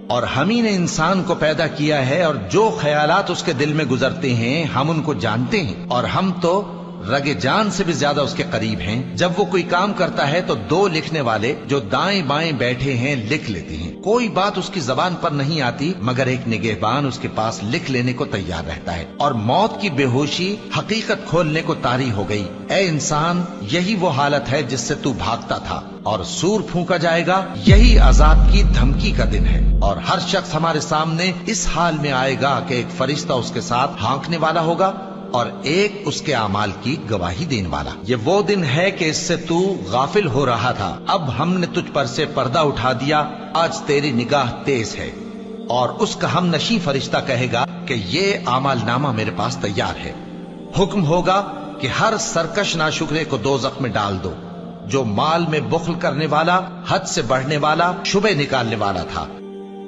اور ہم ہی نے انسان کو پیدا کیا ہے، اور جو خیالات اس کے دل میں گزرتے ہیں ہم ان کو جانتے ہیں، اور ہم تو رگ جان سے بھی زیادہ اس کے قریب ہیں۔ جب وہ کوئی کام کرتا ہے تو دو لکھنے والے جو دائیں بائیں بیٹھے ہیں لکھ لیتے ہیں۔ کوئی بات اس کی زبان پر نہیں آتی مگر ایک نگہبان اس کے پاس لکھ لینے کو تیار رہتا ہے۔ اور موت کی بے ہوشی حقیقت کھولنے کو طاری ہو گئی۔ اے انسان، یہی وہ حالت ہے جس سے تو بھاگتا تھا، اور سور پھونکا جائے گا، یہی عذاب کی دھمکی کا دن ہے۔ اور ہر شخص ہمارے سامنے اس حال میں آئے گا کہ ایک فرشتہ اس کے ساتھ ہانکنے والا ہوگا اور ایک اس کے اعمال کی گواہی دینے والا۔ یہ وہ دن ہے کہ اس سے تو غافل ہو رہا تھا، اب ہم نے تجھ پر سے پردہ اٹھا دیا، آج تیری نگاہ تیز ہے۔ اور اس کا ہم نشیں فرشتہ کہے گا کہ یہ اعمال نامہ میرے پاس تیار ہے۔ حکم ہوگا کہ ہر سرکش ناشکرے کو دوزخ میں ڈال دو، جو مال میں بخل کرنے والا، حد سے بڑھنے والا، شبہ نکالنے والا تھا۔